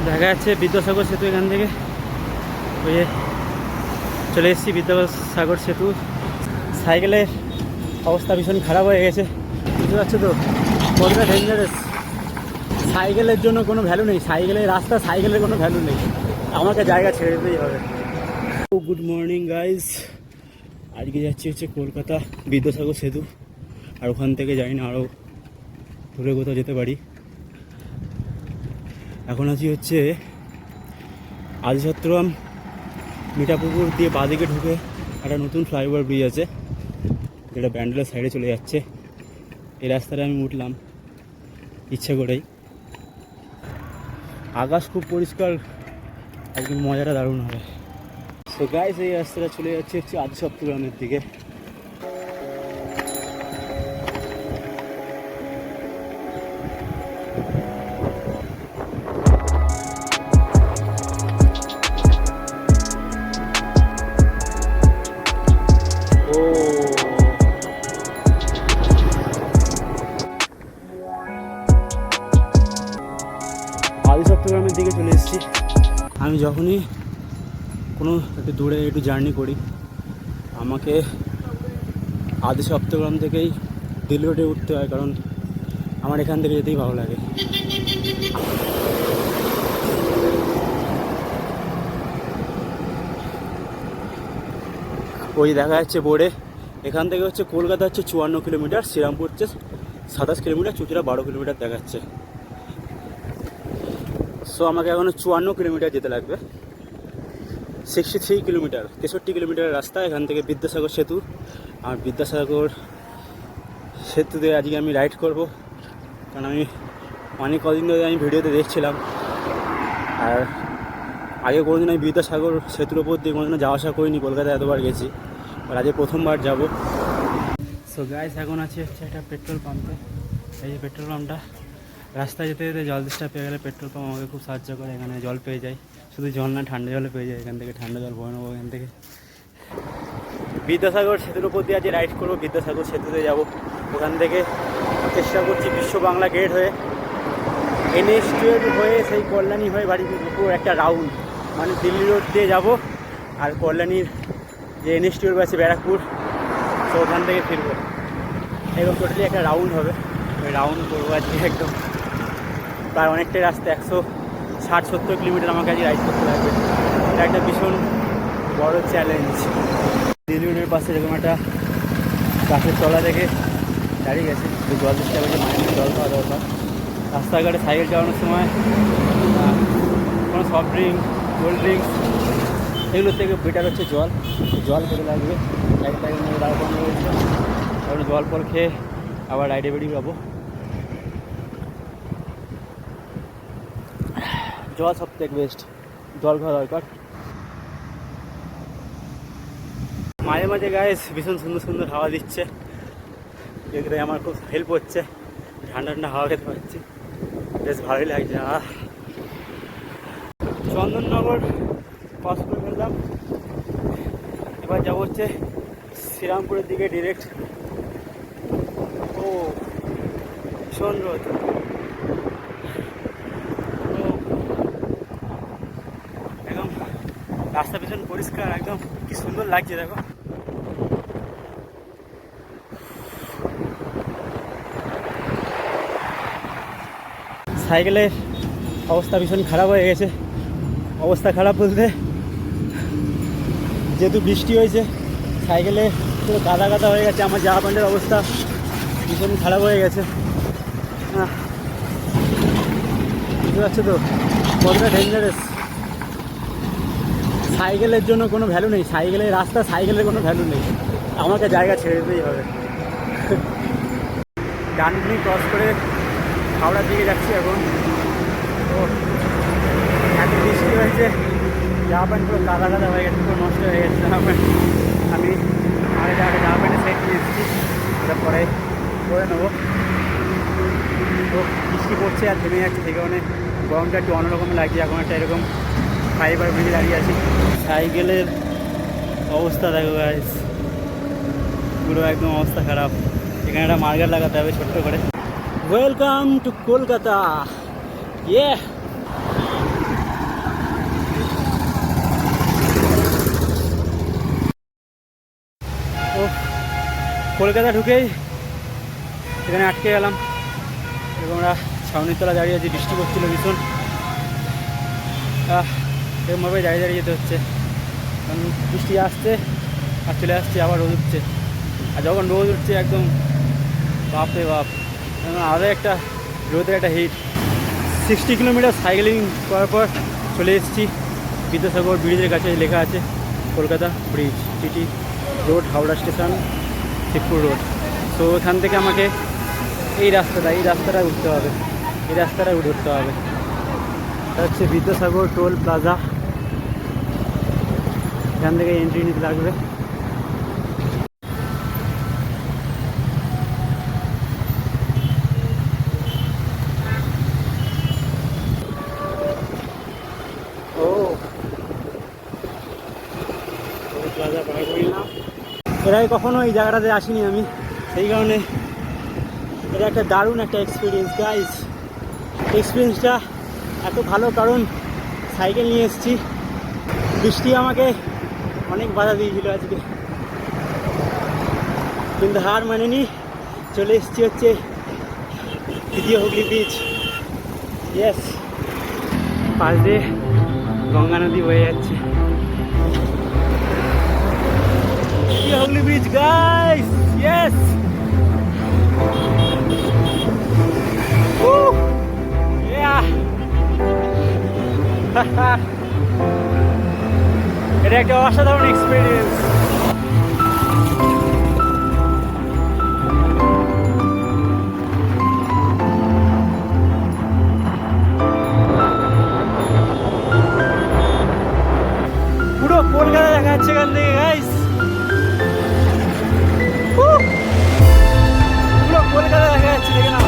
দেখা যাচ্ছে বিদ্যাসাগর সেতু। এখান থেকে ওই চলে এসেছি বিদ্যাসাগর সেতু। সাইকেলের অবস্থা ভীষণ খারাপ হয়ে গেছে, বুঝতে পারছো তো, কতটা ডেঞ্জারাস। সাইকেলের জন্য কোনো ভ্যালু নেই, সাইকেলের রাস্তা, সাইকেলের কোনো ভ্যালু নেই, আমাকে জায়গা ছেড়ে দিতেই হবে। গুড মর্নিং গাইজ, আজকে যাচ্ছি হচ্ছে কলকাতা বিদ্যাসাগর সেতু। আর ওখান থেকে জানি না আরও দূরে কোথাও যেতে পারি। এখন আছি হচ্ছে আদিসত্রম মিঠাপুকুর দিয়ে বাঁদিকে ঢুকে একটা নতুন ফ্লাইওভার ব্রিজ আছে যেটা ব্যান্ডেলের সাইডে চলে যাচ্ছে। এই রাস্তাটা আমি উঠলাম ইচ্ছে করেই। আকাশ খুব পরিষ্কার, একদম মজাটা দারুণ হবে। সো গাইস, এই রাস্তাটা চলে যাচ্ছে হচ্ছে আদিসপ্তগ্রামের দিকে। আদিসপ্তগ্রামের দিকে চলে এসেছি। আমি যখনই কোনো একটু দূরে একটু জার্নি করি, আমাকে আদিসপ্তগ্রাম থেকেই দিল্লি রোডে উঠতে হয়, কারণ আমার এখান থেকে যেতেই ভালো লাগে। ওই দেখা যাচ্ছে বোর্ডে, এখান থেকে হচ্ছে কলকাতা হচ্ছে 54 কিলোমিটার, শ্রীরামপুর হচ্ছে 27 কিলোমিটার, চুঁচুড়া 12 কিলোমিটার দেখাচ্ছে। সো আমাকে এখন 54 কিলোমিটার যেতে লাগবে। 63 কিলোমিটার, 63 কিলোমিটারের রাস্তা এখান থেকে বিদ্যাসাগর সেতু। আর বিদ্যাসাগর সেতুতে আজকে আমি রাইড করব, কারণ আমি অনেক কদিন ধরে আমি ভিডিওতে দেখছিলাম, আর আগে কোনোদিন আমি বিদ্যাসাগর সেতুর ওপর দিয়ে কোনোদিনও যাওয়া আসা করিনি। কলকাতায় এতবার গেছি, আর আজকে প্রথমবার যাব। সো গাইস, এখন আছে হচ্ছে একটা পেট্রোল পাম্পে। এই যে পেট্রোল পাম্পটা, রাস্তায় যেতে যেতে জল তেষ্টা পেয়ে গেলে পেট্রোল পাম্প আমাকে খুব সাহায্য করে। এখানে জল পেয়ে যাই, শুধু জল না, ঠান্ডা জলে পেয়ে যায়। এখান থেকে ঠান্ডা জল ভরে নেবো। এখান থেকে বিদ্যাসাগর সেতুর উপর দিয়ে আজকে রাইড করবো, বিদ্যাসাগর সেতুতে যাব। ওখান থেকে চেষ্টা করছি বিশ্ব বাংলা গেট হয়ে NH-12 হয়ে সেই কল্যাণী হয়ে বাড়িপুর একটা রাউন্ড, মানে দিল্লি রোড দিয়ে যাব। আর কল্যাণীর যে NH-12 আছে ব্যারাকপুর, তো ওখান থেকে ফিরবো। এরকম টোটালি একটা রাউন্ড হবে, ওই রাউন্ড করবো আজকে। একদম প্রায় অনেকটাই রাস্তা, 160-170 কিলোমিটার আমাকে আজকে রাইড করতে লাগবে। এটা একটা ভীষণ বড় চ্যালেঞ্জ। দিল্লি রোডের পাশে এরকম একটা গাছের তলা থেকে দাঁড়িয়ে গেছে, ওই জল চেষ্টা করছে, মাঝে জল খাওয়া দরকার। রাস্তাঘাটে সাইকেল চালানোর সময় কোনো সফট ড্রিঙ্ক, কোল্ড ড্রিঙ্কস এগুলোর থেকে বেটার হচ্ছে জল। জল খেতে লাগবে, লাইটের মধ্যে দাঁড় করানো রয়েছে। তারপরে জল ফল খেয়ে আবার রাইডে বেরিয়ে যাবো। জল সব থেকে বেস্ট, জল খাওয়া দরকার। মাঝে মাঝে গাইস ভীষণ সুন্দর সুন্দর হাওয়া দিচ্ছে, এগুলো আমার খুব হেল্প হচ্ছে। ঠান্ডা ঠান্ডা হাওয়া খেতে পাচ্ছি, বেশ ভালোই লাগছে। চন্দননগর পাস করে ফেললাম, এবার যাবো হচ্ছে শ্রীরামপুরের দিকে ডিরেক্ট। ও ভীষণ রোদ, একদম রাস্তা ভীষণ পরিষ্কার, একদম কি সুন্দর লাগছে দেখো। সাইকেলের অবস্থা ভীষণ খারাপ হয়ে গেছে। অবস্থা খারাপ বলতে, যেহেতু বৃষ্টি হয়েছে সাইকেলে পুরো কাদা কাদা হয়ে গেছে। আমার জামা প্যান্টের অবস্থা ভীষণ খারাপ হয়ে গেছে। বুঝতে পারছো তো, কতটা ডেঞ্জারাস। সাইকেলের জন্য কোনো ভ্যালু নেই, সাইকেলের রাস্তা, সাইকেলের কোনো ভ্যালু নেই, আমাকে জায়গা ছেড়ে দিতেই হবে। ডানকুনি ক্রস করে হাওড়ার দিকে যাচ্ছি এখন। তো এত বৃষ্টি হয়েছে, জামা প্যান্ট পুরো কাদা কাদা হয়ে গেছে, পুরো নষ্ট হয়ে গেছে জামা প্যান্ট। আমি আগে জামা প্যান্টে সেট নিয়ে এসেছি, তারপরে করে নেবো। তো বৃষ্টি পড়ছে আর থেমে যাচ্ছে, সেই কারণে গরমটা একটু অন্যরকম লাগছে। এখন একটা এরকম ফাইবার ব্রিজে দাঁড়িয়ে আছি। সাইকেলের অবস্থা দেখো গাইস, পুরো একদম অবস্থা খারাপ। এখানে একটা মার্কেট লাগাতে হবে ছোট্ট করে। Welcome to Kolkata. ইয়ে কলকাতা ঢুকেই এখানে আটকে গেলাম এবং আমরা ছাউনির তলা দাঁড়িয়ে আছি, বৃষ্টি পড়ছিল ভীষণ। এরকমভাবে দাঁড়িয়ে দাঁড়িয়ে যেতে হচ্ছে, কারণ বৃষ্টি আসছে আর চলে আসছে, আবার রোদ উঠছে। আর যখন রোদ উঠছে একদম বাপরে বাপ, আরও একটা রোদের একটা হিট। 60 কিলোমিটার সাইকেলিং করার পর চলে এসেছি বিদ্যাসাগর ব্রিজের কাছে। লেখা আছে Kolkata bridge, TT road, Howrah station, Shibpur road. তো এখান থেকে আমাকে এই রাস্তাটা উঠতে হবে, এই রাস্তাটা উঠতে হবে। এটা হচ্ছে বিদ্যাসাগর টোল প্লাজা, এখান থেকে এন্ট্রি নিতে লাগবে। ও টোল প্লাজা পার করলাম। এর আগে কখনো এই জায়গাটাতে আসিনি আমি, সেই কারণে এটা একটা দারুণ একটা এক্সপিরিয়েন্স গাইস। এক্সপিরিয়েন্সটা এত ভালো কারণ সাইকেল নিয়ে এসেছি, বৃষ্টি আমাকে অনেক বাধা দিয়েছিল আজকে, কিন্তু হার মানেনি, চলে এসেছি হচ্ছে দ্বিতীয় হুগলি ব্রিজ। ইয়েস, পাশ দিয়ে গঙ্গা নদী বয়ে যাচ্ছে। দ্বিতীয় হুগলি ব্রিজ গাইস, ইয়েস। এটা একটা অসাধারণ এক্সপিরিয়েন্স। পুরো কলকাতা দেখা যাচ্ছে এখান থেকে গাইস, পুরো কলকাতা দেখা যাচ্ছে, দেখে নাও।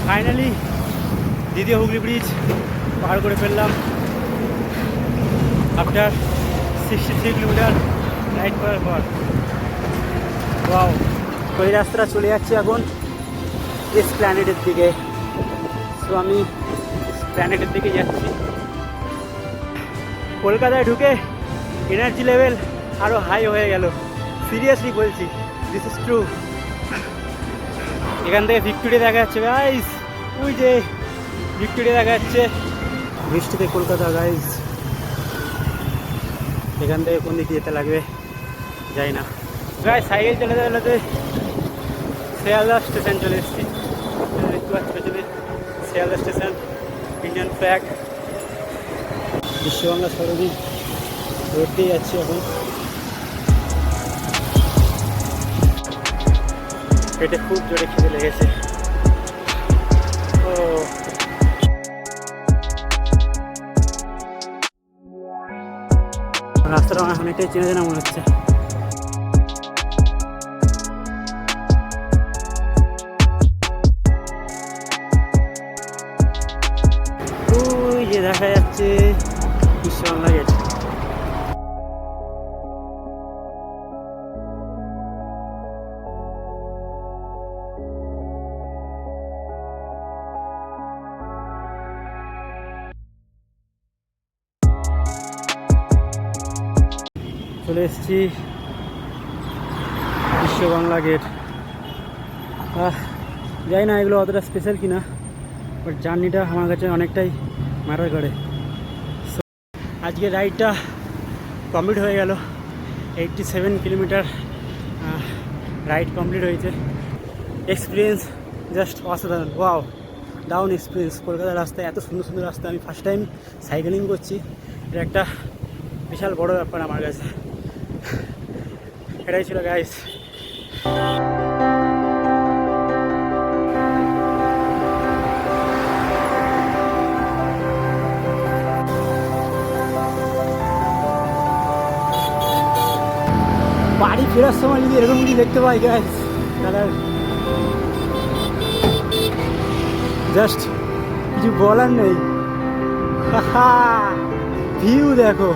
ফাইনালি দ্বিতীয় হুগলি ব্রিজ পার করে ফেললাম আফটার 63 কিলোমিটার রাইড করার পর। ওয়াও, ওই রাস্তাটা চলে যাচ্ছে এখন এসপ্ল্যানেডের দিকে। তো আমি এসপ্ল্যানেডের দিকে যাচ্ছি। কলকাতায় ঢুকে এনার্জি লেভেল আরও হাই হয়ে গেল, সিরিয়াসলি বলছি, দিস ইজ ট্রু। এখান থেকে ভিক্টোরিয়া দেখা যাচ্ছে গাইস, ওই যে ভিক্টোরিয়া দেখা যাচ্ছে। বৃষ্টিতে কলকাতা গাইস, এখান থেকে কোন দিকে যেতে লাগবে যাই না গাইস। সাইকেল চলে চালাতে শিয়ালদা স্টেশন চলে এসেছি, দেখতে পাচ্ছি পেছনে Sealdah station, Indian flag, Biswa Bangla Sarodwip road দিয়ে যাচ্ছি এখন। পেটে খুব জোরে খিদে লেগেছে। ও রাস্তাটা আমার অনেকটাই চেনা চেনা মনে হচ্ছে। ওই যে দেখা যাচ্ছে বিশ্ববাংলা গেট। চলে এসেছি বিশ্ববাংলা গেট। যাই না এগুলো অতটা স্পেশাল কিনা, বাট জার্নিটা আমার কাছে অনেকটাই ম্যাটার করে। আজকে রাইডটা কমপ্লিট হয়ে গেল, 87 কিলোমিটার রাইড কমপ্লিট হয়েছে। এক্সপিরিয়েন্স জাস্ট অসাধারণ, ওয়াও, ডাউন এক্সপিরিয়েন্স। কলকাতার রাস্তায় এত সুন্দর সুন্দর রাস্তা, আমি ফার্স্ট টাইম সাইকেলিং করছি, এটা একটা বিশাল বড় ব্যাপার আমার কাছে। এটাই ছিল গাইস। বাড়ি ফেরার সময় যদি এরকম কিছু দেখতে পাই গাইস, তাহলে জাস্ট কিছু বলার নেই। ভিউ দেখো।